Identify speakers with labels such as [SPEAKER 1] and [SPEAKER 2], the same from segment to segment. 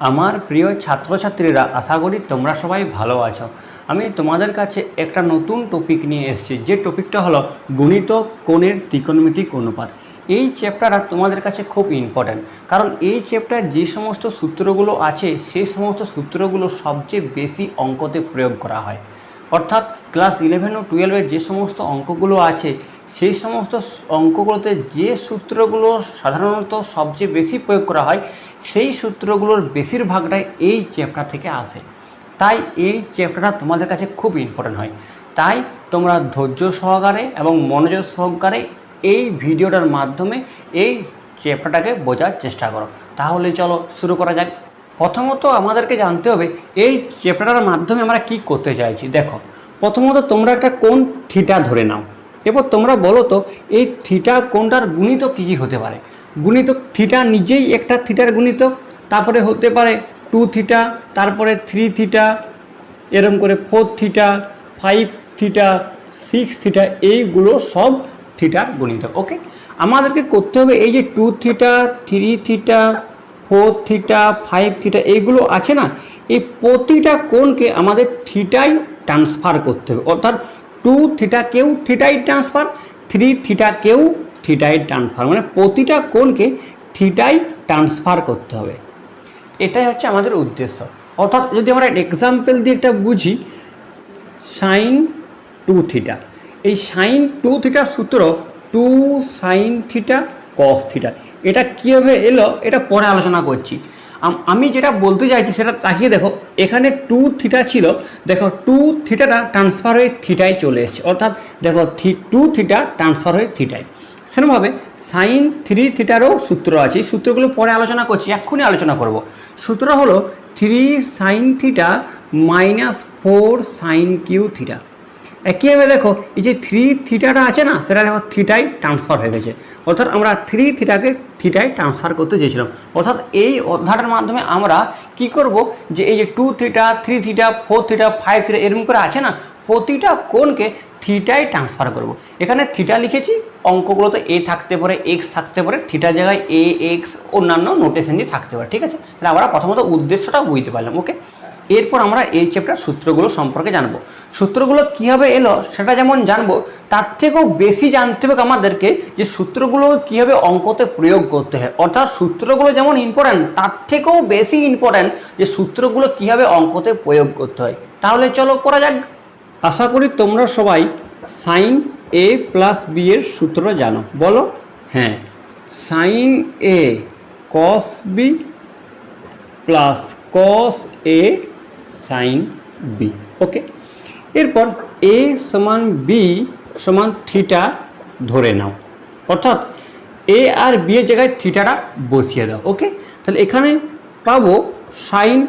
[SPEAKER 1] আমার প্রিয় ছাত্রছাত্রীরা, আশা করি তোমরা সবাই ভালো আছো। আমি তোমাদের কাছে একটা নতুন টপিক নিয়ে এসেছি, যে টপিকটা হলো গুণিতক কোণের ত্রিকোণমিতিক অনুপাত। এই চ্যাপ্টারটা তোমাদের কাছে খুব ইম্পর্ট্যান্ট, কারণ এই চ্যাপ্টার যে সমস্ত সূত্রগুলো আছে সেই সমস্ত সূত্রগুলো সবচেয়ে বেশি অঙ্কতে প্রয়োগ করা হয়। অর্থাৎ ক্লাস 11 ও 12-এর যে সমস্ত অঙ্কগুলো আছে সেই সমস্ত অঙ্কগুলোতে যে সূত্রগুলো সাধারণত সবচেয়ে বেশি প্রয়োগ করা হয় সেই সূত্রগুলোর বেশিরভাগটাই এই চ্যাপ্টার থেকে আসে। তাই এই চ্যাপ্টারটা তোমাদের কাছে খুব ইম্পর্ট্যান্ট হয়। তাই তোমরা ধৈর্য সহকারে এবং মনোযোগ সহকারে এই ভিডিওটার মাধ্যমে এই চ্যাপ্টারটাকে বোঝার চেষ্টা করো। তাহলে চলো শুরু করা যাক। প্রথমত আমাদেরকে জানতে হবে এই চ্যাপ্টারের মাধ্যমে আমরা কি করতে চাইছি। দেখো, প্রথমত তোমরা একটা কোণ থিটা ধরে নাও। এরপর তোমরা বলো তো এই থিটা কোণটার গুণিতক কী কী হতে পারে। গুণিতক থিটা নিজেই একটা থিটার গুণিতক, তারপরে হতে পারে 2 থিটা, তারপরে 3 থিটা, এরকম করে 4 থিটা, 5 থিটা, 6 থিটা, এইগুলো সব থিটার গুণিতক। ওকে, আমাদেরকে করতে হবে এই যে 2 থিটা, 3 থিটা, 4 থিটা, 5 থিটা এইগুলো আছে না, এই প্রতিটা কোণকে আমাদের থিটায় ট্রান্সফার করতে হবে। অর্থাৎ 2 থিটাকেও থিটায় ট্রান্সফার, 3 থিটাকেও থিটায় ট্রান্সফার, মানে প্রতিটা কোণকে থিটায় ট্রান্সফার করতে হবে। এটাই হচ্ছে আমাদের উদ্দেশ্য। অর্থাৎ যদি আমরা এক্সাম্পল দিয়ে একটা বুঝি, সাইন 2 থিটা, এই সাইন 2 থিটার সূত্র 2 সাইন থিটা কস থিটা। এটা কীভাবে এলো এটা পরে আলোচনা করছি। আমি যেটা বলতে চাইছি সেটা তাকিয়ে দেখো, এখানে 2 থিটা ছিল, দেখো 2 থিটাটা ট্রান্সফার হয়ে থিটায় চলে এসেছে। অর্থাৎ দেখো 2 থিটা ট্রান্সফার হয়ে থিটায়। সেরকমভাবে সাইন 3 থিটারও সূত্র আছে, এই সূত্রগুলো পরে আলোচনা করছি, এক্ষুনি আলোচনা করব। সূত্র হলো 3 sine theta minus 4 sine cube theta. একইভাবে দেখো এই যে 3 থিটাটা আছে না, সেটা দেখো থিটায় ট্রান্সফার হয়ে গেছে। অর্থাৎ আমরা 3 থিটাকে থিটায় ট্রান্সফার করতে চেয়েছিলাম। অর্থাৎ এই অধ্যায়টার মাধ্যমে আমরা কি করব, যে এই যে 2 থিটা, 3 থিটা, 4 থিটা, 5 থিটা এরকম করে আছে না, প্রতিটা কোণকে থিটায় ট্রান্সফার করব। এখানে থিটা লিখেছি, অঙ্কগুলোতে এ থাকতে পারে, এক্স থাকতে পারে, থিটার জায়গায় এ এক্স অন্যান্য নোটেশন দিয়ে থাকতে পারে। ঠিক আছে, তাহলে আমরা প্রথমত উদ্দেশ্যটা বুঝতে পারলাম। ওকে, এরপর আমরা এই চ্যাপ্টার সূত্রগুলো সম্পর্কে জানবো। সূত্রগুলো কীভাবে এলো সেটা যেমন জানবো, তার থেকেও বেশি জানতে হবে আমাদেরকে যে সূত্রগুলো কীভাবে অঙ্কতে প্রয়োগ করতে হয়। অর্থাৎ সূত্রগুলো যেমন ইম্পর্ট্যান্ট, তার থেকেও বেশি ইম্পর্ট্যান্ট যে সূত্রগুলো কীভাবে অঙ্কতে প্রয়োগ করতে হয়। তাহলে চলো করা যাক। আশা করি তোমরা সবাই সাইন এ প্লাস বি এর সূত্র জানো। বলো হ্যাঁ, সাইন এ কস বি প্লাস কস এ সাইন বি। ওকে, এরপর এ সমান বি সমান থিটা ধরে নাও। অর্থাৎ এ আর বি এর জায়গায় থিটাটা বসিয়ে দাও। ওকে, তাহলে এখানে পাবো সাইন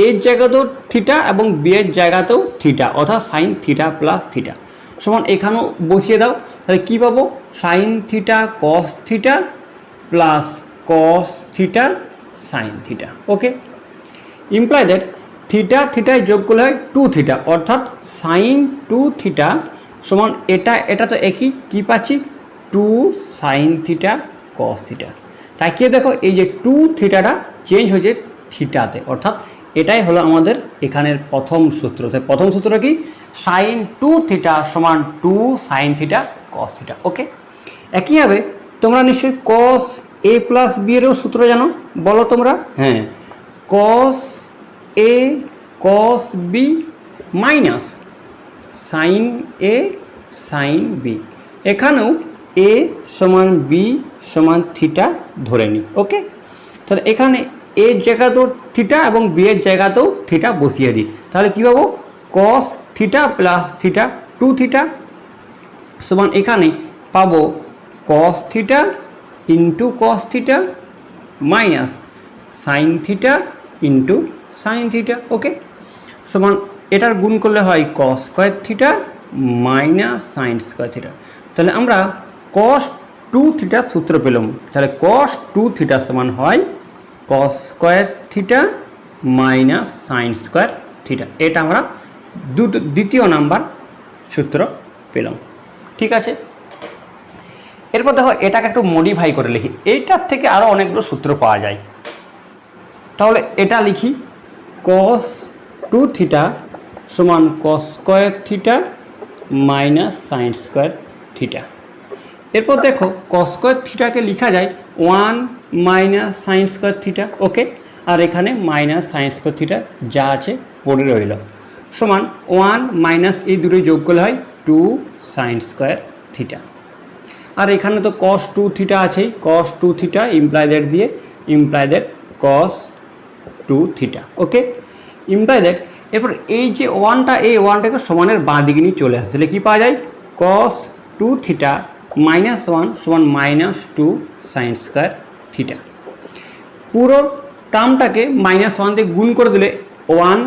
[SPEAKER 1] এর জায়গাতেও থিটা এবং বি এর জায়গাতেও থিটা, অর্থাৎ সাইন থিটা প্লাস থিটা সমান এখানেও বসিয়ে দাও। তাহলে কী পাবো, sine theta cos theta plus cos theta sine theta. Okay, imply that theta থিটায় যোগ করলে হয় 2 থিটা, অর্থাৎ সাইন 2 থিটা সমান এটা তো একই, কী পাচ্ছি 2 সাইন থিটা কস থিটা। তাই কি দেখো এই যে 2 থিটাটা চেঞ্জ হয়েছে থিটাতে, অর্থাৎ এটাই হলো আমাদের এখানের প্রথম সূত্র। তাই প্রথম সূত্র কি, সাইন 2 থিটা সমান 2 সাইন থিটা কস থিটা। ওকে, একইভাবে তোমরা নিশ্চয়ই কস এ প্লাস বি এরও সূত্র জানো। বলো তোমরা হ্যাঁ, কস এ কস বি মাইনাস সাইন এ সাইন বি। এখানেও এ সমান বি সমান থিটা ধরে নিই। ওকে, তাহলে এখানে এর জায়গাতেও থিটা এবং বি এর জায়গাতেও থিটা বসিয়ে দিই। তাহলে কী পাবো, cos theta plus theta 2 theta সমান এখানে পাবো cos theta into cos theta minus sine theta into sine theta. Okay, সমান এটার গুণ করলে হয় cos square theta minus sine square theta. তাহলে আমরা কস 2 থিটা সূত্র পেলাম। তাহলে কস 2 থিটা সমান হয় cos square theta minus sine square theta. এটা আমরা দ্বিতীয় নাম্বার সূত্র পেলাম। ঠিক আছে, এরপর দেখো এটাকে একটু মডিফাই করে লিখি, এইটার থেকে আরও অনেকগুলো সূত্র পাওয়া যায়। তাহলে এটা লিখি cos 2 থিটা সমান cos square theta minus sign square theta. এরপর দেখো cos স্কয়ার থিটাকে লেখা যায় 1 মাইনাস সাইন স্কয়ার থিটা, ওকে, আর এখানে মাইনাস সাইন স্কয়ার থিটা যা আছে পড়ে রইল, সমান 1 মাইনাস এই দুটোই যোগ করলে হয় 2 সাইন স্কয়ার থিটা। আর এখানে তো cos 2 থিটা আছেই, cos 2 থিটা ইমপ্লাই দ্যাট দিয়ে imply that cos 2 theta, okay, imply that. এরপর এই যে ওয়ানটা, এই ওয়ানটাকে সমানের বাঁ দিকে নিয়ে চলে আসছে, তাহলে কী পাওয়া যায় cos 2 থিটা মাইনাস 1 সমান মাইনাস 2 সাইন স্কয়ার থিটা। পুরো টার্মটাকে মাইনাস 1 দিয়ে গুণ করে দিলে 1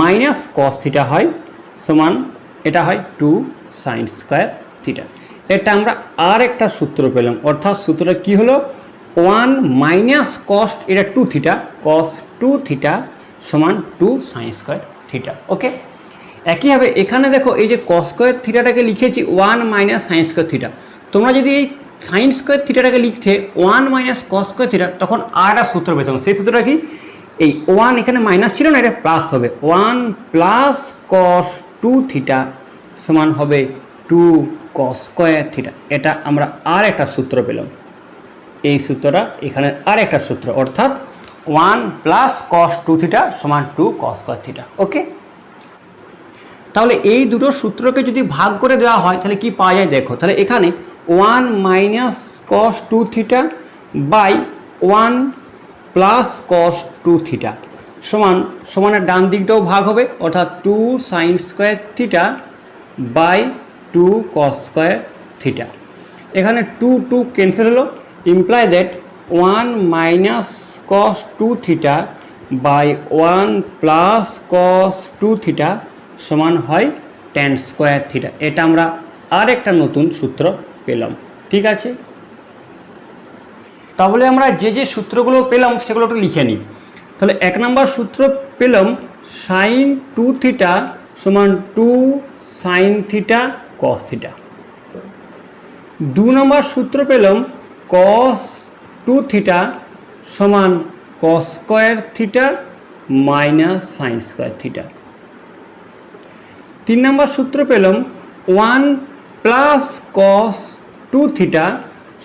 [SPEAKER 1] মাইনাস cos থিটা হয় সমান এটা হয় 2 সাইন স্কয়ার থিটা। এটা আমরা আর একটা সূত্র পেলাম, অর্থাৎ সূত্রটা কি হলো 1 মাইনাস cos, এটা 2 থিটা, cos 2 থিটা সমান 2 সাইন স্কয়ার থিটা, ওকে। একইভাবে এখানে দেখো এই যে cos স্কয়ার থিটাটাকে লিখেছি 1 মাইনাস সাইন স্কয়ার থিটা। তোমরা যদি এই সাইন স্কয়ার থিটাটাকে লিখতে 1 মাইনাস cos স্কয়ার থিটা, তখন আর একটা সূত্র পেতাম। সেই সূত্রটা কি, এই 1 এখানে মাইনাস ছিল না, এটা প্লাস হবে, 1 প্লাস cos 2 থিটা সমান হবে 2 cos স্কয়ার থিটা। এটা আমরা আর একটা সূত্র পেলাম, এই সূত্রটা এখানে আর একটা সূত্র, অর্থাৎ 1 প্লাস cos 2 থিটা সমান 2 cos স্কয়ার থিটা, ওকে। তাহলে এই দুটো সূত্রকে যদি ভাগ করে দেওয়া হয় তাহলে কি পাওয়া যায় দেখো, তাহলে এখানে 1 minus cos 2 theta by 1 plus cos 2 theta সমান, সমানের ডান দিকটাও ভাগ হবে, অর্থাৎ 2 sine square theta by 2 cos square theta. এখানে 2 2 ক্যান্সেল হলো, imply that 1 minus cos 2 theta by 1 plus cos 2 theta সমান হয় tan স্কয়ার থিটা। এটা আমরা আর একটা নতুন সূত্র পেলাম, ঠিক আছে। তাহলে আমরা যে যে সূত্রগুলো পেলাম সেগুলো একটু লিখে নিই। তাহলে 1 নম্বর সূত্র পেলাম সাইন 2 থিটা সমান 2 সাইন থিটা cos থিটা। 2 নম্বর সূত্র পেলাম cos 2 থিটা সমান cos square theta minus sign square theta. 3 নম্বর সূত্র পেলাম 1 প্লাস cos 2 থিটা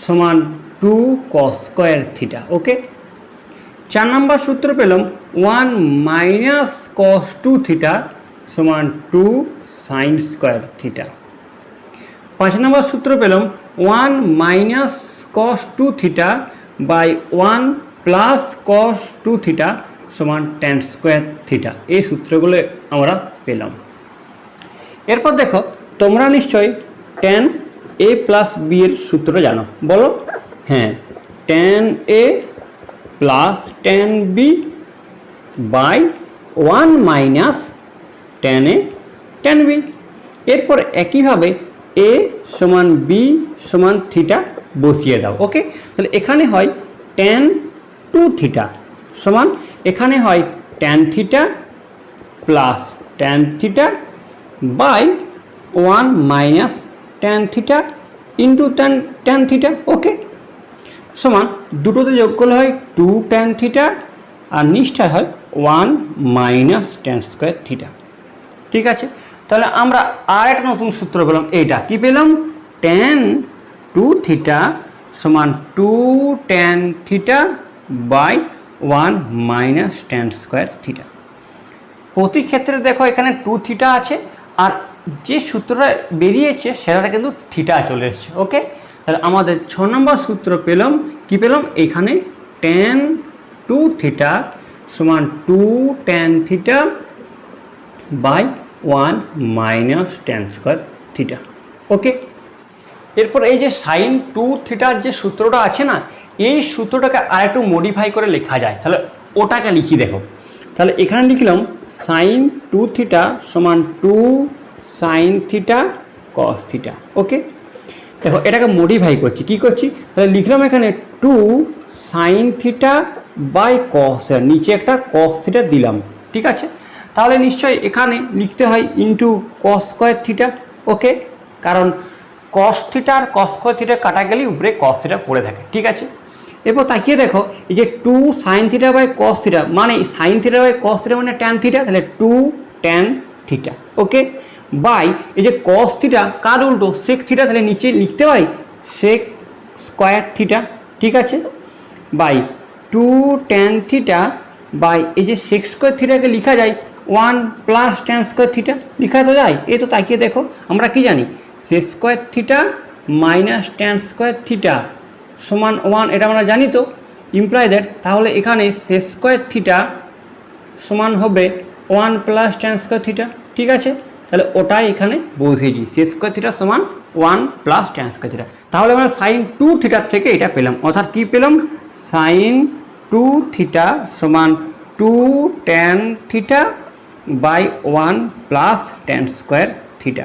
[SPEAKER 1] সমান 2 cos স্কয়ার থিটা, ওকে। 4 নম্বর সূত্র পেলাম 1 মাইনাস cos 2 থিটা সমান 2 সাইন স্কয়ার থিটা। 5 নম্বর সূত্র পেলাম 1 minus cos 2 theta by 1 plus cos 2 theta সমান tan স্কয়ার থিটা। এই সূত্রগুলো আমরা পেলাম। এরপর দেখো তোমরা নিশ্চয়ই tan a প্লাস b এর সূত্র জানো, বলো। হ্যাঁ, tan a plus tan b by 1 minus tan a tan b। এরপর একইভাবে a সমান b সমান থিটা বসিয়ে দাও, ওকে। তাহলে এখানে হয় tan 2 থিটা সমান, এখানে হয় tan theta plus tan theta by 1 minus tan theta into tan theta, okay, সমান দুটোতে যোগ করলে হয় 2 tan থিটা আর নিচটায় হয় 1 মাইনাস tan স্কয়ার থিটা, ঠিক আছে। তাহলে আমরা আর একটা নতুন সূত্র পেলাম, এইটা কি পেলাম, tan 2 থিটা সমান 2 tan theta by 1 minus tan square theta. প্রতি ক্ষেত্রে দেখো এখানে 2 থিটা আছে, আর যে সূত্রটা বেরিয়েছে সেটা কিন্তু থিটা চলে এসেছে, ওকে। তাহলে আমাদের 6 নম্বর সূত্র পেলাম, কি পেলাম, এখানে tan 2 থিটা সমান 2 tan theta by 1 minus tan square theta, okay. এরপর এই যে সাইন 2 থিটার যে সূত্রটা আছে না, এই সূত্রটাকে আর একটু মডিফাই করে লেখা যায়, তাহলে ওটাকে লিখি দেখো। তাহলে এখানে লিখলাম সাইন 2 থিটা সমান 2 সাইন থিটা cos থিটা, ওকে। দেখো এটাকে মডিফাই করছি, কি করছি, তাহলে লিখলাম এখানে 2 সাইন থিটা বাই cos, এর নিচে একটা cos থিটা দিলাম, ঠিক আছে। তাহলে নিশ্চয়ই এখানে লিখতে হয় ইন্টু cos স্কয়ার থিটা, ওকে, কারণ cos থিটা আর cos স্কয়ার থিটা কাটা গেলেই উপরে cos থিটা পড়ে থাকে, ঠিক আছে। এরপর তাকিয়ে দেখো এই যে 2 sin theta by cos theta মানে sin theta by cos theta মানে tan থিটা, তাহলে 2 tan থিটা। ওকে, বাই এই যে cos থিটা কার উল্টো sec থিটা, তাহলে নিচে লিখতে পারি sec স্কয়ার থিটা। ঠিক আছে, বাই 2 tan থিটা বাই এই যে sec স্কয়ার থিটাকে লেখা যায় 1 প্লাস tan স্কয়ার থিটা, লেখা তো যায়। এই তো তাকিয়ে দেখো আমরা কি জানি sec square theta minus tan square theta সমান 1, এটা আমরা জানি তো, ইমপ্লাই দ্যাট তাহলে এখানে sec স্কয়ার থিটা সমান হবে 1 প্লাস tan স্কয়ার থিটা। ঠিক আছে, তাহলে ওটাই এখানে বসিয়েছি, sec স্কয়ার থিটা সমান 1 প্লাস tan স্কয়ার থিটা। তাহলে আমরা sin 2 থিটার থেকে এটা পেলাম, অর্থাৎ কি পেলাম sin 2 থিটা সমান 2 tan theta by 1 plus tan square theta.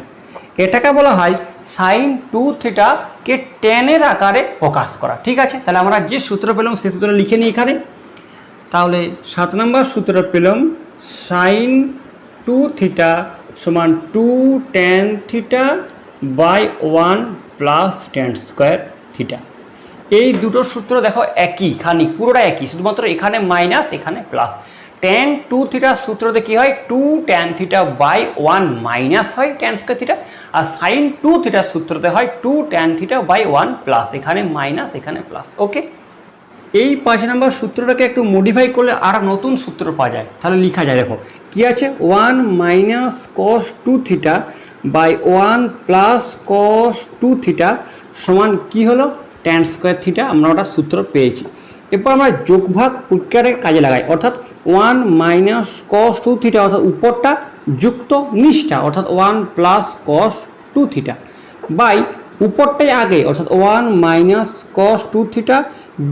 [SPEAKER 1] এটাকে বলা হয় sin 2 থিটাকে টেনের আকারে প্রকাশ করা। ঠিক আছে, তাহলে আমরা যে সূত্র পেলাম সেই সূত্র লিখে নিই এখানে। তাহলে 7 নম্বর সূত্র পেলাম sin 2 থিটা সমান 2 tan theta by 1 plus tan square theta. এই দুটো সূত্র দেখো একই, খানিক পুরোটা একই, শুধুমাত্র এখানে মাইনাস এখানে প্লাস। tan 2 থিটার সূত্রতে কি হয় 2 tan থিটা বাই 1 মাইনাস হয় tan স্কয়ার থিটা, আর sin 2 থিটার সূত্রতে হয় 2 tan থিটা বাই 1 প্লাস, এখানে মাইনাস এখানে প্লাস। ওকে, এই 5 নম্বর সূত্রটাকে একটু মডিফাই করলে আর নতুন সূত্র পাওয়া যায়, তাহলে লেখা যায় দেখো কি আছে 1 minus cos 2 theta by 1 plus cos 2 theta সমান কি হলো tan স্কয়ার থিটা। আমরা ওটা সূত্র পেয়েছি। এরপর আমরা যোগভাগ প্রক্রিয়ার কাজে লাগাই, অর্থাৎ 1 মাইনাস cos 2 থিটা অর্থাৎ উপরটা যুক্ত নিচটা অর্থাৎ 1 প্লাস cos 2 থিটা বাই উপরটাই আগে অর্থাৎ 1 মাইনাস cos 2 থিটা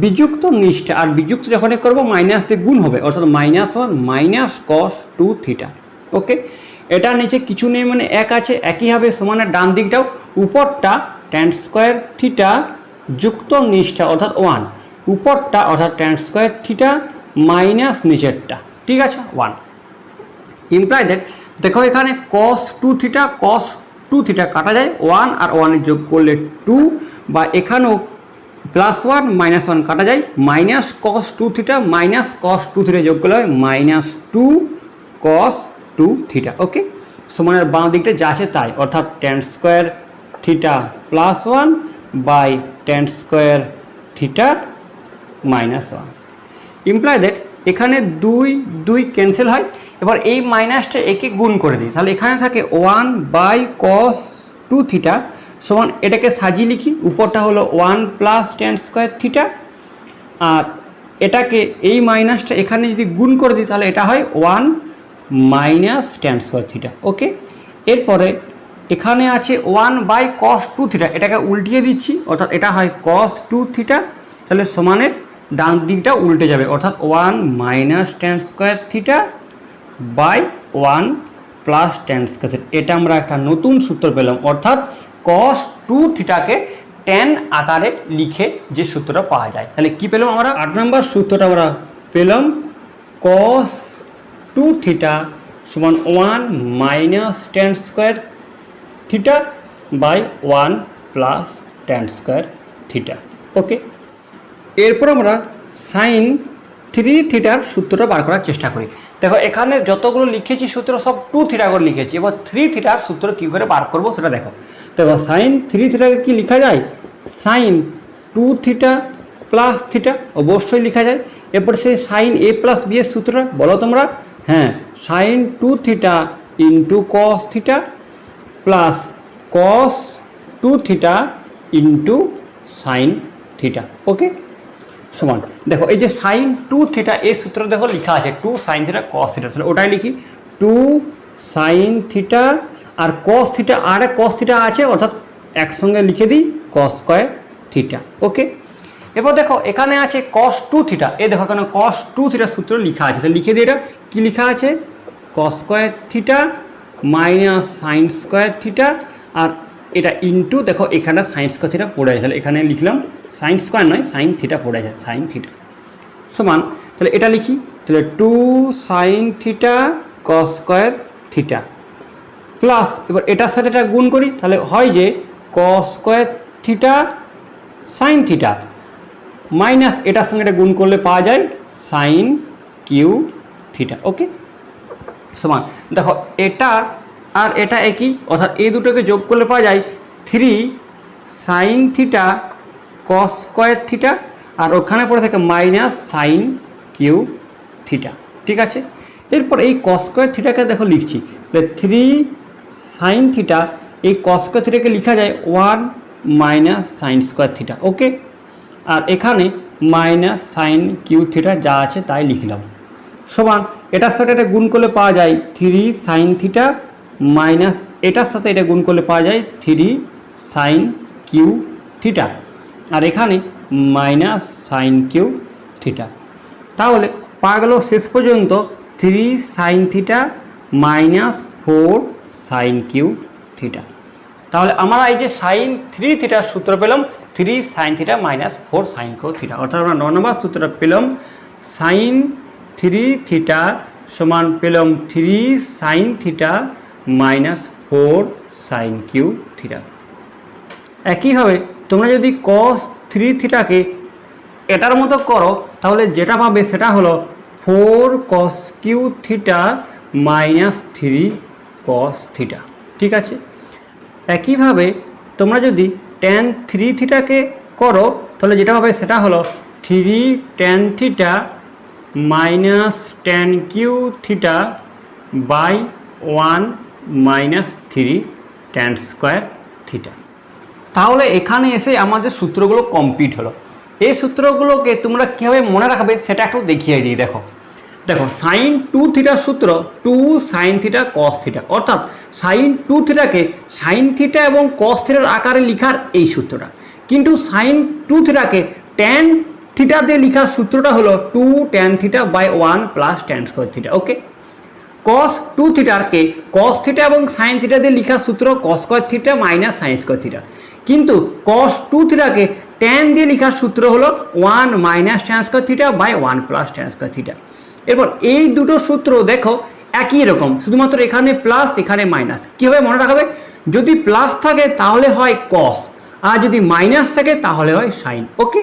[SPEAKER 1] বিযুক্ত নিচটা, আর বিযুক্ত যখনই করবো মাইনাস দিয়ে গুণ হবে অর্থাৎ -1 মাইনাস cos 2 থিটা। ওকে, এটা নিচে কিছু নেই মানে এক আছে, একই হবে সমানের ডান দিকটাও উপরটা tan স্কয়ার থিটা যুক্ত নিচটা অর্থাৎ 1, উপরটা অর্থাৎ tan স্কয়ার থিটা মাইনাস নিচেরটা। ঠিক আছে 1 ইমপ্লাই দ্যাট দেখো এখানে cos 2 থিটা কাটা যায় 1 আর 1 যোগ করলে 2, বা এখানেও +1 -1 কাটা যায় minus cos 2 theta minus cos 2 theta যোগ করলে হয় -2 cos 2 থিটা। ওকে, সমানের বাঁ দিকটা যা আছে তাই, অর্থাৎ tan square theta +1 by tan square theta -1 imply that এখানে 2 ক্যান্সেল হয়। এবার এই মাইনাসটা একে গুণ করে দিই, তাহলে এখানে থাকে 1 বাই cos 2 থিটা সমান, এটাকে সাজিয়ে লিখি, উপরটা হলো 1 প্লাস tan স্কয়ার থিটা, আর এটাকে এই মাইনাসটা এখানে যদি গুণ করে দিই তাহলে এটা হয় 1 মাইনাস tan স্কয়ার থিটা। ওকে, এরপরে এখানে আছে 1 বাই cos 2 থিটা, এটাকে উল্টিয়ে দিচ্ছি অর্থাৎ এটা হয় cos 2 থিটা, তাহলে সমানের ডান দিকটা উল্টে যাবে অর্থাৎ 1 minus tan square theta by 1 plus tan square theta. এটা আমরা একটা নতুন সূত্র পেলাম, অর্থাৎ cos 2 থিটাকে tan আকারে লিখে যে সূত্রটা পাওয়া যায়। তাহলে কি পেলাম আমরা 8 নম্বর সূত্রটা আমরা পেলাম cos 2 থিটা সমান 1 minus tan square theta by 1 plus tan square theta. Okay, এরপর আমরা sin 3 থিটার সূত্রটা বার করার চেষ্টা করি। দেখো এখানে যতগুলো লিখেছি সূত্র সব 2 থিটা করে লিখেছি, এবার 3 থিটার সূত্র কী করে বার করবো সেটা দেখো। দেখো sin 3 থিটাকে কি লেখা যায় sin 2 থিটা প্লাস থিটা, অবশ্যই লেখা যায়। এরপর সেই sin a প্লাস b এর সূত্র বলো তোমরা, হ্যাঁ sin 2 theta into cos theta plus cos 2 theta into sin theta. Okay, সমান দেখো এই যে sin 2 থিটা এই সূত্র দেখো লেখা আছে 2 sin থিটা cos থিটা, তাহলে ওটাই লিখি 2 sin থিটা আর cos থিটা, আর cos থিটা আছে অর্থাৎ একসঙ্গে লিখে দিই cos স্কয়ার থিটা। ওকে, এবার দেখো এখানে আছে cos 2 থিটা, এই দেখো এখানে cos 2 থিটার সূত্র লেখা আছে, তাহলে লিখে দিই এটা কি লেখা আছে cos square theta minus sin square theta, আর এটা ইন্টু দেখো এখানে sin স্কয়ার থিটা পড়ে আছে, তাহলে এখানে লিখলাম sin স্কয়ার নয় sin থিটা পড়ে আছে sin থিটা সমান, তাহলে এটা লিখি তাহলে 2 sin theta cos square theta plus, এবার এটার সাথে এটা গুণ করি তাহলে হয় যে cos square theta sin theta minus এটার সঙ্গে এটা গুণ করলে পাওয়া যায় সাইন কিউ থিটা। ওকে, সমান দেখো এটা আর এটা একই, অর্থাৎ এই দুটোকে যোগ করলে পাওয়া যায় 3 sine theta cos square theta, আর ওখানে পড়ে থাকে মাইনাস সাইন কিউ থিটা। ঠিক আছে, এরপর এই কস স্কোয়ার থিটাকে দেখো লিখছি, তাহলে 3 সাইন থিটা, এই কস স্কোয়ার থিটাকে লেখা যায় 1 মাইনাস সাইন স্কোয়ার থিটা। ওকে, আর এখানে মাইনাস সাইন কিউ থিটা যা আছে তাই লিখলাম, সমান এটার সাথে এটা গুণ করলে পাওয়া যায় 3 সাইন থিটা মাইনাস এটার সাথে এটা গুণ করলে পাওয়া যায় 3 সাইন কিউ থিটা, আর এখানে মাইনাস সাইন কিউ থিটা। তাহলে পাওয়া গেল শেষ পর্যন্ত 3 sine theta minus 4 sine cube theta. তাহলে আমরা এই যে সাইন 3 থিটার সূত্র পেলাম 3 sine theta minus 4 sine cube theta, অর্থাৎ আমরা 9 নম্বর সূত্রটা পেলাম সাইন 3 থিটা সমান পেলাম 3 sine theta minus 4 sine cube theta. একইভাবে তোমরা যদি কস 3 থিটাকে এটার মতো করো তাহলে যেটা পাবে সেটা হলো 4 cos cube theta minus 3 cos theta. ঠিক আছে, একইভাবে তোমরা যদি ট্যান 3 থিটাকে করো তাহলে যেটা পাবে সেটা হলো 3 tan theta minus tan cube theta by 1 minus 3 tan square theta. তাহলে এখানে এসে আমাদের সূত্রগুলো কমপ্লিট হলো। এই সূত্রগুলোকে তোমরা কীভাবে মনে রাখবে সেটা একটু দেখিয়ে দিই। দেখো দেখো সাইন 2 থিটার সূত্র 2 সাইন থিটা কস থিটা, অর্থাৎ সাইন 2 থিটাকে সাইন থিটা এবং কস থিটার আকারে লেখার এই সূত্রটা, কিন্তু সাইন 2 থিটাকে ট্যান থিটা দিয়ে লেখার সূত্রটা হলো 2 tan theta by 1 plus tan square theta. Okay, cos 2 থিটারকে কস থিটা এবং সাইন থিটা দিয়ে লেখার সূত্র cos square theta minus sine square theta, কিন্তু কস 2 থিটাকে ট্যান দিয়ে লেখার সূত্র হলো 1 minus tan square theta by 1 plus tan square theta. এরপর এই দুটো সূত্র দেখো একই রকম, শুধুমাত্র এখানে প্লাস এখানে মাইনাস। কীভাবে মনে রাখবে? যদি প্লাস থাকে তাহলে হয় কস, আর যদি মাইনাস থাকে তাহলে হয় সাইন। ওকে,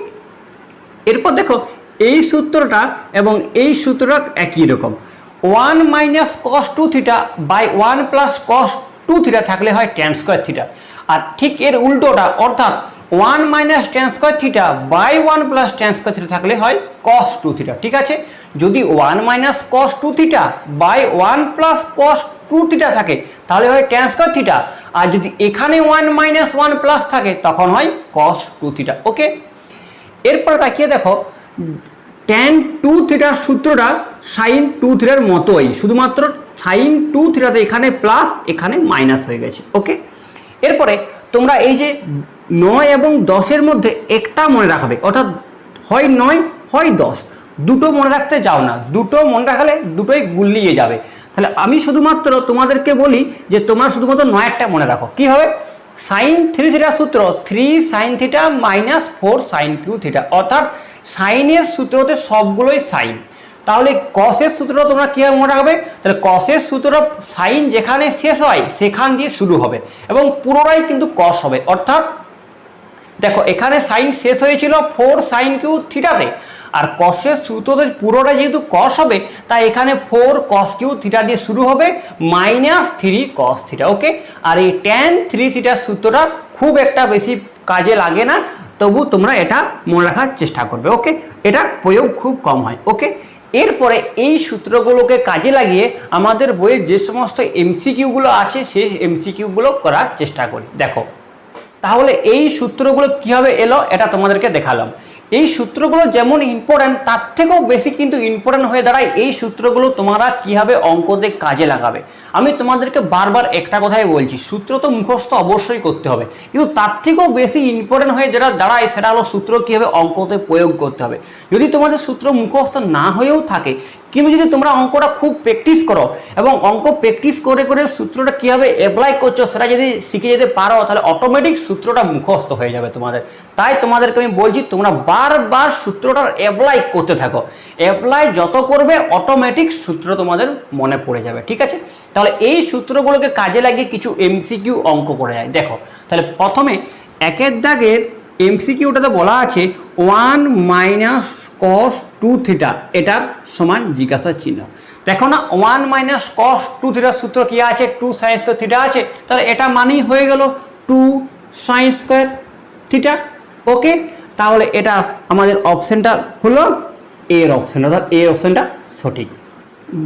[SPEAKER 1] এরপর দেখো এই সূত্রটা এবং এই সূত্রটা একই রকম, 1 minus cos 2 theta by 1 plus cos 2 theta থাকলে হয় ট্যান স্কোয়ার থিটা, আর ঠিক এর উল্টোটা অর্থাৎ 1 minus tan square theta by 1 plus tan square theta থাকলে হয় কস 2 থিটা। ঠিক আছে, যদি 1 minus cos 2 theta by 1 plus cos 2 theta থাকে তাহলে হয় ট্যান স্কোয়ার থিটা, আর যদি এখানে 1 মাইনাস 1 প্লাস থাকে তখন হয় কস 2 থিটা। ওকে, এরপর তাকিয়ে দেখো ট্যান 2 থিটার সূত্রটা সাইন 2 থিটার মতোই, শুধুমাত্র সাইন 2 থিটাতে এখানে প্লাস এখানে মাইনাস হয়ে গেছে। ওকে, এরপরে তোমরা এই যে 9 এবং 10-এর মধ্যে একটা মনে রাখবে, অর্থাৎ হয় 9 হয় 10, দুটো মনে রাখতে যাও না, দুটো মনে রাখলে দুটোই গুলিয়ে যাবে। তাহলে আমি শুধুমাত্র তোমাদেরকে বলি যে তোমরা শুধুমাত্র 9-টা মনে রাখো। কী হবে? সাইন 3 থিটার সূত্র 3 sine theta minus 4 sine cube theta, অর্থাৎ সাইনের সূত্রতে সবগুলোই সাইন। তাহলে কসের সূত্রটা তোমরা কীভাবে মনে রাখবে? তাহলে কসের সূত্রটা সাইন যেখানে শেষ হয় সেখান দিয়ে শুরু হবে এবং পুরোটাই কিন্তু কস হবে। অর্থাৎ দেখো এখানে সাইন শেষ হয়েছিল 4 সাইন কিউ থিটাতে, আর কসের সূত্রতে পুরোটা যেহেতু কস হবে তাই এখানে 4 কস কিউ থিটা দিয়ে শুরু হবে মাইনাস 3 কস থিটা। ওকে, আর এই ট্যান 3 থিটার সূত্রটা খুব একটা বেশি কাজে লাগে না, তবু তোমরা এটা মনে রাখার চেষ্টা করবে। ওকে, এটা প্রয়োগ খুব কম হয়। ওকে, এরপরে এই সূত্রগুলোকে কাজে লাগিয়ে আমাদের বইয়ে যে সমস্ত এমসিকিউগুলো আছে সেই এমসিকিউগুলো করার চেষ্টা করি। দেখো তাহলে এই সূত্রগুলো কীভাবে এলো এটা তোমাদেরকে দেখালাম। এই সূত্রগুলো যেমন ইম্পর্ট্যান্ট তার থেকেও বেশি কিন্তু ইম্পর্ট্যান্ট হয়ে দাঁড়ায় এই সূত্রগুলো তোমরা কীভাবে অঙ্কতে কাজে লাগাবে। আমি তোমাদেরকে বারবার একটা কথাই বলছি, সূত্র তো মুখস্থ অবশ্যই করতে হবে, কিন্তু তার থেকেও বেশি ইম্পর্ট্যান্ট হয়ে যেটা দাঁড়ায় সেটা হলো সূত্র কীভাবে অঙ্কতে প্রয়োগ করতে হবে। যদি তোমাদের সূত্র মুখস্থ না হয়েও থাকে কিন্তু যদি তোমরা অঙ্কটা খুব প্র্যাকটিস করো এবং অঙ্ক প্র্যাকটিস করে করে সূত্রটা কীভাবে অ্যাপ্লাই করছো সেটা যদি শিখে যেতে পারো তাহলে অটোমেটিক সূত্রটা মুখস্থ হয়ে যাবে তোমাদের। তাই তোমাদেরকে আমি বলছি তোমরা বারবার সূত্রটা অ্যাপ্লাই করতে থাকো, অ্যাপ্লাই যত করবে অটোমেটিক সূত্র তোমাদের মনে পড়ে যাবে। ঠিক আছে, তাহলে এই সূত্রগুলোকে কাজে লাগিয়ে কিছু এমসিকিউ অঙ্ক করে যায়। দেখো তাহলে প্রথমে 1 দাগের এমসিকিউটাতে বলা আছে 1 মাইনাস কস 2 থিটা এটার সমান জিজ্ঞাসা চিহ্ন। দেখো না 1 মাইনাস কস 2 থিটার সূত্র কি আছে, 2 সাইন স্কোয়ার থিটা আছে, তাহলে এটা মানেই হয়ে গেল 2 সাইন স্কোয়ার থিটা। ওকে, তাহলে এটা আমাদের অপশনটা হলো এর অপশন, অর্থাৎ এর অপশনটা সঠিক।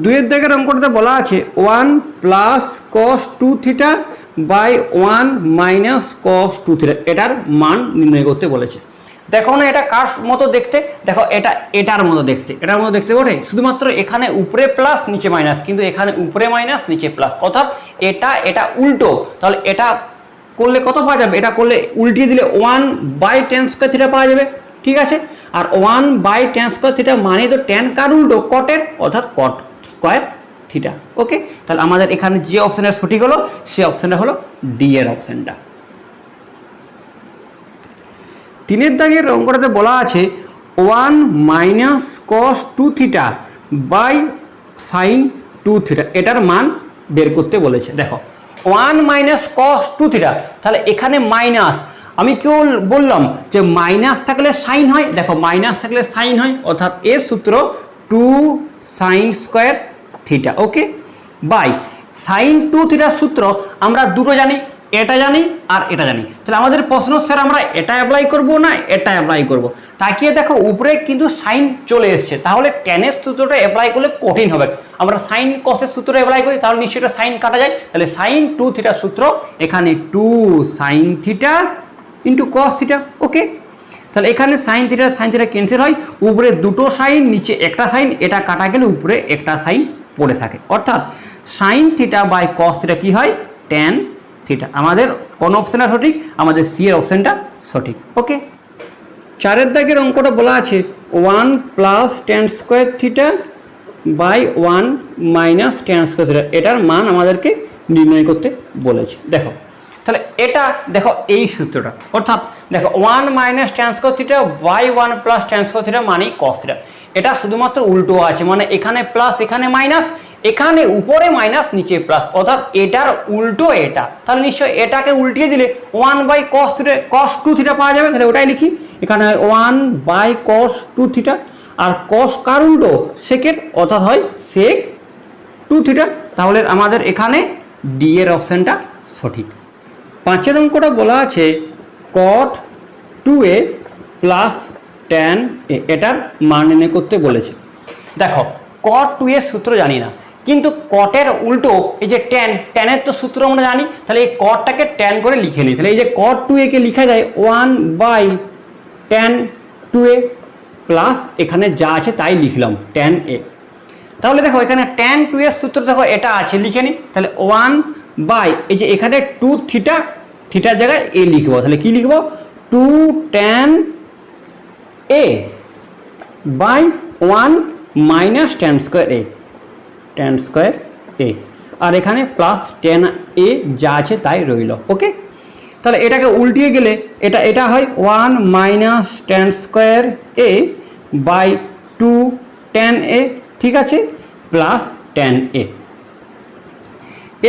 [SPEAKER 1] দুইয়ের দাগের অঙ্কটাতে বলা আছে 1 plus cos 2 theta by 1 minus cos 2 theta এটার মান নির্ণয় করতে বলেছে। দেখো না এটা কার মতো দেখতে, দেখো এটা এটার মতো দেখতে, এটার মতো দেখতে বটে, শুধুমাত্র এখানে উপরে প্লাস নিচে মাইনাস, কিন্তু এখানে উপরে মাইনাস নিচে প্লাস, অর্থাৎ এটা উল্টো। তাহলে এটা করলে কত পাওয়া যাবে, এটা করলে উল্টিয়ে দিলে 1 বাই tan স্কোয়ার থিটা পাওয়া যাবে, ঠিক আছে। আর 1 বাই tan স্কোয়ার থিটা মানে তো tan কার উল্টো, কটের, অর্থাৎ কট স্কোয়ার থিটা। ওকে, তাহলে আমাদের এখানে যে অপশনটা সঠিক হলো সে অপশনটা হলো ডি এর অপশনটা। তিনের দাগের অঙ্কটাতে বলা আছে 1 minus cos 2 theta by sine 2 theta এটার মান বের করতে বলেছে। দেখো 1 মাইনাস কস 2 থিটা, তাহলে এখানে মাইনাস, আমি কেউ বললাম যে মাইনাস থাকলে সাইন হয়, দেখো মাইনাস থাকলে সাইন হয়, অর্থাৎ এর সূত্র 2 sine square theta. Okay, by sine 2 থিটার সূত্র আমরা দুটো জানি, এটা জানি আর এটা জানি। তাহলে আমাদের প্রশ্ন স্যার আমরা এটা অ্যাপ্লাই করব না এটা অ্যাপ্লাই করব, তাকিয়ে দেখো উপরে কিন্তু সাইন চলে এসছে, তাহলে ট্যানের সূত্রটা অ্যাপ্লাই করলে কঠিন হবে। আমরা সাইন কসের সূত্র অ্যাপ্লাই করি, তাহলে নিশ্চয়ই সাইন কাটা যায়, তাহলে সাইন 2 থিটার সূত্র এখানে 2 sine theta into cos theta. Okay, তাহলে এখানে সাইন থিটা ক্যান্সেল হয়, উপরে দুটো সাইন নিচে একটা সাইন, এটা কাটা গেলে উপরে একটা সাইন পড়ে থাকে, অর্থাৎ sine theta by cos theta কি হয়, ট্যান থিটা। আমাদের কোন অপশনটা সঠিক, আমাদের সি এর অপশনটা সঠিক। ওকে, চারের দাগের অঙ্কটা বলা আছে 1 plus tan square theta by 1 minus tan square theta এটার মান আমাদেরকে নির্ণয় করতে বলেছে। দেখো তাহলে এটা দেখো এই সূত্রটা, অর্থাৎ দেখো 1 minus tan square theta by 1 plus tan square theta মানে কস থিটা, এটা শুধুমাত্র উল্টো আছে, মানে এখানে প্লাস এখানে মাইনাস, এখানে উপরে মাইনাস নিচে প্লাস, অর্থাৎ এটার উল্টো এটা, তাহলে নিশ্চয়ই এটাকে উল্টিয়ে দিলে 1 by cos theta cos 2 theta পাওয়া যাবে, তাহলে ওটাই লিখি, এখানে 1 বাই কস 2 থিটা, আর কস কার উল্টো, সেকের, অর্থাৎ হয় সেক 2 থিটা। তাহলে আমাদের এখানে ডি এর অপশনটা সঠিক। পাঁচের অঙ্কটা বলা আছে কট 2a প্লাস ট্যান এ এটার মান নির্ণয় করতে বলেছে। দেখো কট 2 এর সূত্র জানি না, কিন্তু কটের উল্টো এই যে ট্যানের তো সূত্র আমরা জানি, তাহলে এই কটটাকে ট্যান করে লিখে নিই, তাহলে এই যে কট 2a কে লেখা যায় 1 বাই ট্যান 2a প্লাস এখানে যা আছে তাই লিখলাম ট্যান এ। তাহলে দেখো এখানে ট্যান 2 এর সূত্র দেখো এটা আছে, লিখে নিই, তাহলে 1 বাই এই যে এখানে 2 থিটা, থিটার জায়গায় এ লিখবো, তাহলে কি লিখবো 2 tan A by 1 minus tan square A, tan square A, আর এখানে প্লাস ট্যান এ যা আছে তাই রইল। ওকে, তাহলে এটাকে উল্টিয়ে গেলে এটা হয় 1 minus tan square A by 2 tan A, ঠিক আছে, প্লাস ট্যান এ।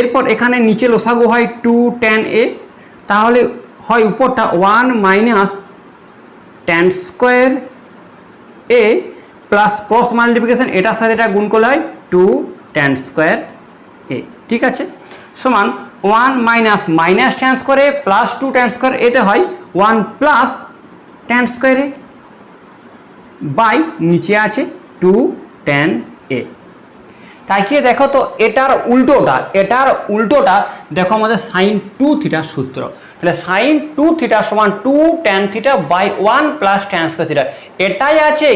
[SPEAKER 1] এরপর এখানে নিচে লসাগু হয় 2 ট্যান এ, তাহলে হয় উপরটা 1 minus tan square A plus cross multiplication এটার সাথে এটা গুণ করলে হয় 2 ট্যান স্কোয়ার এ, ঠিক আছে, সমান 1 minus minus tan square A plus 2 tan square এতে হয় 1 plus tan square A by নিচে আছে 2 ট্যান এ। তাকিয়ে দেখো তো এটার উল্টোটা দেখো আমাদের সাইন 2 থিটার সূত্র, তাহলে সাইন 2 থিটা সমান 2 tan theta by 1 plus tan square theta, এটাই আছে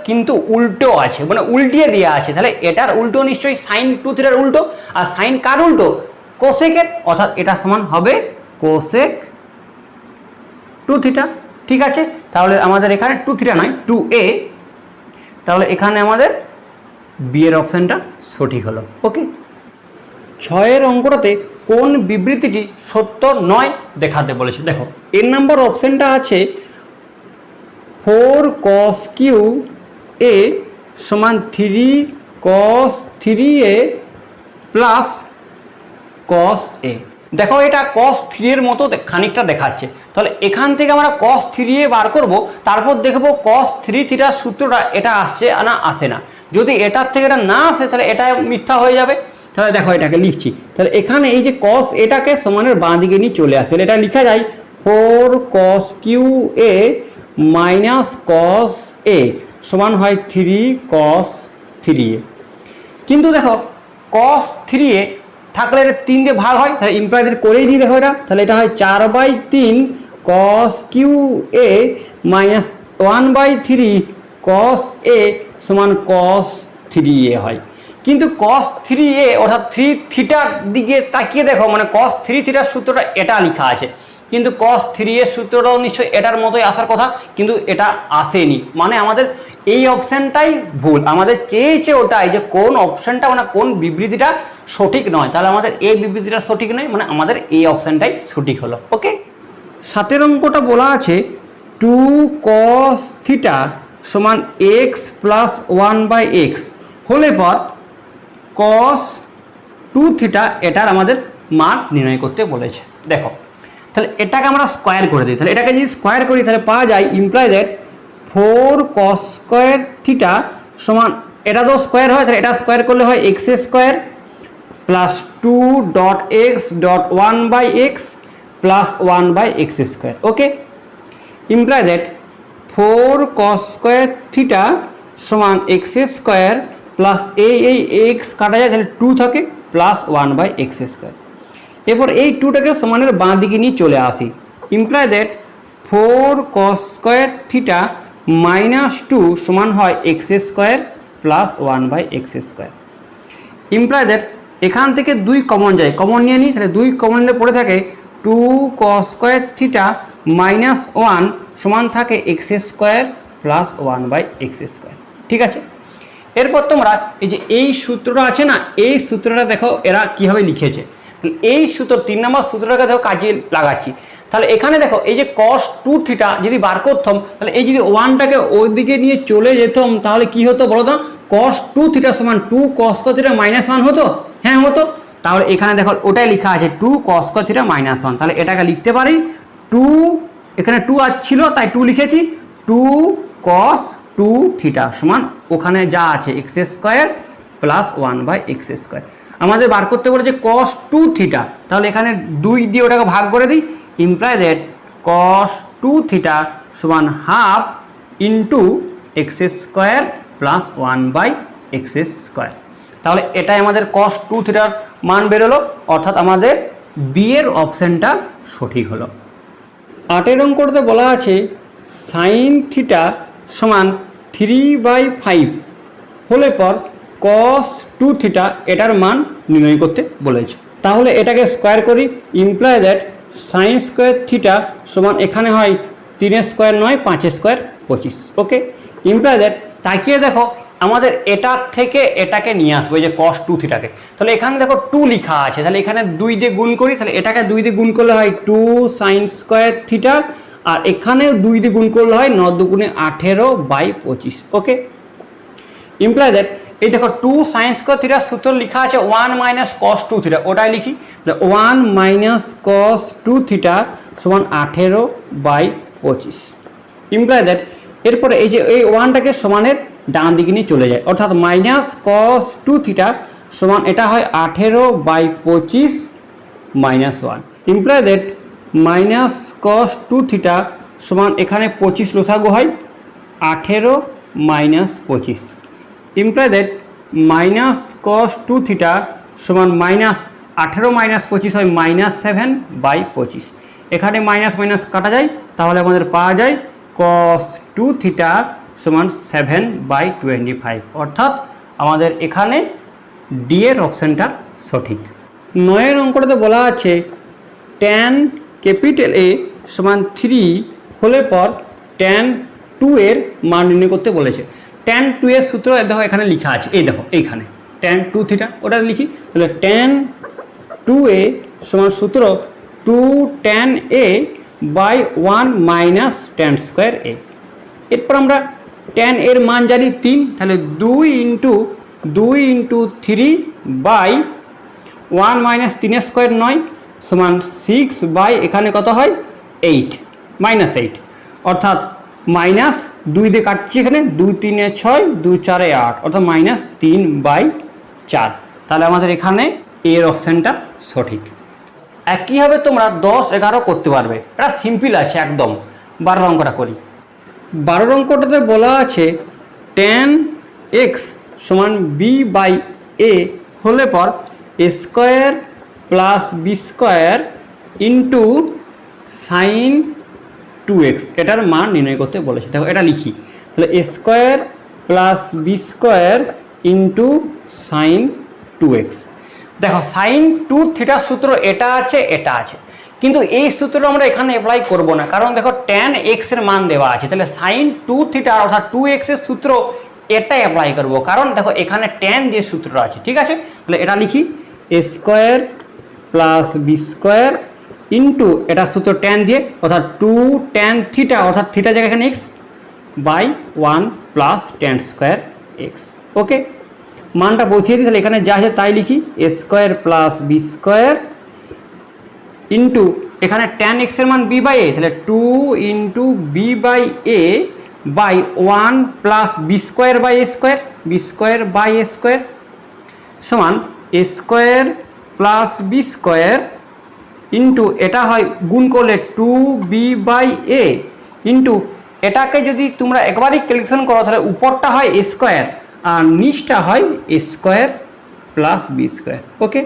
[SPEAKER 1] কিন্তু উল্টো আছে, মানে উল্টিয়ে দেওয়া আছে, তাহলে এটার উল্টো নিশ্চয়ই সাইন 2 থিটার উল্টো, আর সাইন কার উল্টো, কোসেকের, অর্থাৎ এটা সমান হবে কোসেক 2 থিটা, ঠিক আছে। তাহলে আমাদের এখানে 2 থিটা নয় 2a, তাহলে এখানে আমাদের বি এর অপশনটা সঠিক হলো। ওকে, 6 অঙ্কটাতে কোন বিবৃতিটি সত্য নয় দেখাতে বলেছে। দেখো এর নাম্বার অপশনটা আছে 4 cos কিউ এ সমান 3 cos 3a plus cos a। দেখো এটা cos 3 এর মতো খানিকটা দেখাচ্ছে, তাহলে এখান থেকে আমরা cos 3a বার করব, তারপর দেখব cos 3 থিটার সূত্রটা এটা আসছে না আসে না। যদি এটার থেকে এটা না আসে তাহলে এটা মিথ্যা হয়ে যাবে। তাহলে দেখো এটাকে লিখছি, তাহলে এখানে এই যে cos এটাকে সমানের বাঁ দিকে নিয়ে চলে আসে, এটা লেখা যায় 4 cos qa minus cos a সমান হয় 3 cos 3a। কিন্তু দেখো cos 3a থাকলে এটা 3 দিয়ে ভাগ হয়, তাহলে ইমপ্লাইড করেই দিই দেখো এটা, তাহলে এটা হয় 4/3 cos qa minus 1/3 cos a সমান cos 3a হয়। কিন্তু cos 3a অর্থাৎ 3 থিটার দিকে তাকিয়ে দেখো, মানে cos 3 থিটার সূত্রটা এটা লেখা আছে, কিন্তু cos 3 এর সূত্রটাও নিশ্চয়ই এটার মতোই আসার কথা, কিন্তু এটা আসেনি, মানে আমাদের এই অপশানটাই ভুল। আমাদের চেয়েছে ওটাই যে কোন অপশানটা মানে কোন বিবৃতিটা সঠিক নয়, তাহলে আমাদের এই বিবৃতিটা সঠিক নয়, মানে আমাদের এই অপশানটাই সঠিক হলো। ওকে, 7 অঙ্কটা বলা আছে 2 cos থিটা সমান x প্লাস 1/x হলে পর cos 2 থিটা এটার আমাদের মান নির্ণয় করতে বলেছে। দেখো তাহলে এটাকে আমরা স্কোয়ার করে দিই, তাহলে এটাকে যদি স্কোয়ার করি তাহলে পাওয়া যায় imply that 4 cos square theta সমান, এটা তো স্কোয়ার হয় তাহলে এটা স্কোয়ার করলে হয় x square plus 2.x.1/x plus 1/x square. Okay, imply that 4 cos square theta সমান x স্কোয়ার প্লাস এই x কাটা যায় তাহলে 2 থাকে প্লাস 1/x স্কোয়ার। এরপর এই 2টাকে সমানের বাঁ দিকে নিয়ে চলে আসি, imply that 4 cos square theta minus 2 সমান হয় x square plus 1/x square. Imply that এখান থেকে 2 কমন যায়, কমন নিয়ে নিই, তাহলে 2 কমন নিলে পড়ে থাকে 2 cos স্কোয়ার থিটা মাইনাস 1 সমান থাকে x square plus 1/x square. ঠিক আছে, এরপর তোমরা এই যে এই সূত্রটা আছে না, এই সূত্রটা দেখো এরা কীভাবে লিখেছে। এই সূত্র 3 নম্বর সূত্রটাকে দেখো কাজে লাগাচ্ছি, তাহলে এখানে দেখো এই যে cos 2 থিটা যদি বার করতাম, তাহলে এই যদি 1টাকে ওই দিকে নিয়ে চলে যেতাম তাহলে কি হতো বলো তো, cos 2 থিটা সমান 2 cos থিটা মাইনাস 1 হতো। হ্যাঁ হতো, তাহলে এখানে দেখো ওটাই লেখা আছে 2 cos থিটা মাইনাস 1, তাহলে এটাকে লিখতে পারি 2, এখানে 2 ছিল তাই 2 লিখেছি, 2 cos 2 থিটা সমান ওখানে যা আছে x square plus 1/x square. আমাদের বার করতে বলে যে cos 2 থিটা, তাহলে এখানে 2 দিয়ে ওটাকে ভাগ করে দিই, ইমপ্লাই দ্যাট cos 2 থিটা সমান half into x square plus 1/x square. তাহলে এটাই আমাদের cos 2 থিটার মান বেরোলো, অর্থাৎ আমাদের বি এর অপশানটা সঠিক হলো। 8 অঙ্কটাতে বলা আছে সাইন থিটা সমান 3/5 হলে পর cos 2 থিটা এটার মান নির্ণয় করতে বলেছে। তাহলে এটাকে স্কোয়ার করি, imply that sign square theta সমান এখানে হয় 3 square 9 5 square 25। Okay, imply that তাকিয়ে দেখো আমাদের এটার থেকে এটাকে নিয়ে আসবো, এই যে cos 2 থিটাকে, তাহলে এখানে দেখো 2 লেখা আছে, তাহলে এখানে 2 দিয়ে গুণ করি, তাহলে এটাকে 2 দিয়ে গুণ করলে হয় 2 সাইন স্কোয়ার থিটা, আর এখানেও 2 দিয়ে গুণ করলে হয় 9 দুগুণে 18/25। ওকে, ইমপ্লাই দ্যাট এই দেখো 2 সাইন স্কোয়ার থিটার সূত্র লেখা আছে 1 মাইনাস cos 2 থিটা, ওটাই লিখি, 1 মাইনাস cos 2 থিটা সমান 18/25। ইমপ্লাই দ্যাট এরপরে এই যে এই 1টাকে সমানের ডান দিকে নিয়ে চলে যায়, অর্থাৎ মাইনাস cos 2 থিটা সমান এটা হয় 18/25 minus 1। Imply that minus cos 2 theta সমান এখানে 25 লসাগু হয় 18 minus 25। Imply that minus cos 2 theta সমান মাইনাস 18 মাইনাস 25 হয় -7/25। এখানে মাইনাস মাইনাস কাটা যায়, তাহলে আমাদের পাওয়া যায় cos 2 থিটা সমান 7/25, অর্থাৎ আমাদের এখানে ডি এর অপশানটা সঠিক। 9 অঙ্কটাতে বলা আছে tan ক্যাপিটাল A সমান 3 হলে পর tan 2 এর মান নির্ণয় করতে বলেছে। tan 2 এর সূত্র দেখো এখানে লেখা আছে, এই দেখো এইখানে tan 2 থিটা, ওটা লিখি, তাহলে tan 2a সমান সূত্র 2 tan a by 1 minus tan square a। এরপর আমরা tan এর মান জানি 3, তাহলে 2 ইন্টু 3 বাই 1 মাইনাস 3 স্কোয়ার 9 সমান 6 বাই এখানে কত হয় 8 -8 অর্থাৎ -2 দিয়ে কাটছি এখানে 2 3 এ 6 2 4 এ 8 অর্থাৎ -3/4। তাহলে আমাদের এখানে এর অপশানটা সঠিক। একইভাবে তোমরা 10 11 করতে পারবে, এটা সিম্পল আছে একদম। 12 অঙ্কটা করি। 12 অঙ্কটাতে বলা আছে tan x সমান b/a হলে পর a square plus B square into sine 2x এটার মান নির্ণয় করতে বলেছে। দেখো এটা লিখি, তাহলে a square plus B square into sine 2x। দেখো সাইন 2θ সূত্র এটা আছে, এটা আছে, কিন্তু এই সূত্রটা আমরা এখানে অ্যাপ্লাই করব না, কারণ দেখো tan x এর মান দেওয়া আছে। তাহলে সাইন 2θ অর্থাৎ 2x এর সূত্র এটা অ্যাপ্লাই করব, কারণ দেখো এখানে tan যে সূত্রটা আছে। ঠিক আছে, তাহলে এটা লিখি a square plus B square into এটা সূত্র tan দিয়ে অর্থাৎ 2 tan θ অর্থাৎ থিটা জায়গায় এখানে x by 1 plus tan square x। Okay, মানটা বসিয়ে দিই, তাহলে এখানে যা আছে তাই লিখি a square plus B square into এখানে tan x এর মান b/a, তাহলে 2 into b/a by 1 plus B square by A square, B square by A square সমান A square plus B square into এটা হয় গুণ করলে 2b/a ইন্টু এটাকে যদি তোমরা একবারই ক্যালকুলেশন করো তাহলে উপরটা হয় এ স্কোয়ার আর নিচটা হয় এ স্কোয়ার প্লাস বি স্কোয়ার। ওকে,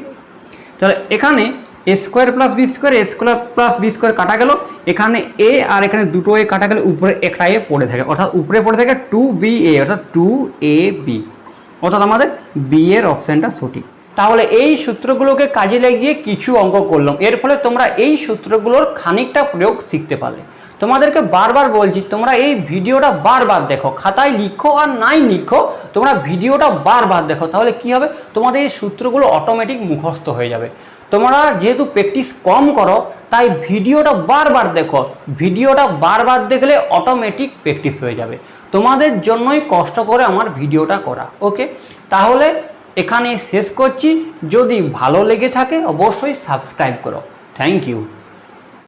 [SPEAKER 1] তাহলে এখানে এ স্কোয়ার প্লাস বি স্কোয়ার, এ স্কোয়ার প্লাস বি স্কোয়ার কাটা গেল, এখানে এ আর এখানে দুটো এ কাটা গেলে উপরে একটা এ পড়ে থাকে, অর্থাৎ উপরে পড়ে থাকে 2ba অর্থাৎ 2ab, অর্থাৎ আমাদের বি এর অপশানটা সঠিক। তাহলে এই সূত্রগুলোকে কাজে লাগিয়ে কিছু অঙ্ক করলাম, এর ফলে তোমরা এই সূত্রগুলোর খানিকটা প্রয়োগ শিখতে পারলে। তোমাদেরকে বারবার বলছি তোমরা এই ভিডিওটা বারবার দেখো, খাতায় লিখো আর নাই লিখো, তোমরা ভিডিওটা বারবার দেখো, তাহলে কি হবে তোমাদের এই সূত্রগুলো অটোমেটিক মুখস্থ হয়ে যাবে। তোমরা যেহেতু প্র্যাকটিস কম করো তাই ভিডিওটা বারবার দেখো, ভিডিওটা বারবার দেখলে অটোমেটিক প্র্যাকটিস হয়ে যাবে। তোমাদের জন্যই কষ্ট করে আমার ভিডিওটা করা। ওকে, তাহলে এখানে শেষ করছি। যদি ভালো লেগে থাকে অবশ্যই সাবস্ক্রাইব করো। Thank you.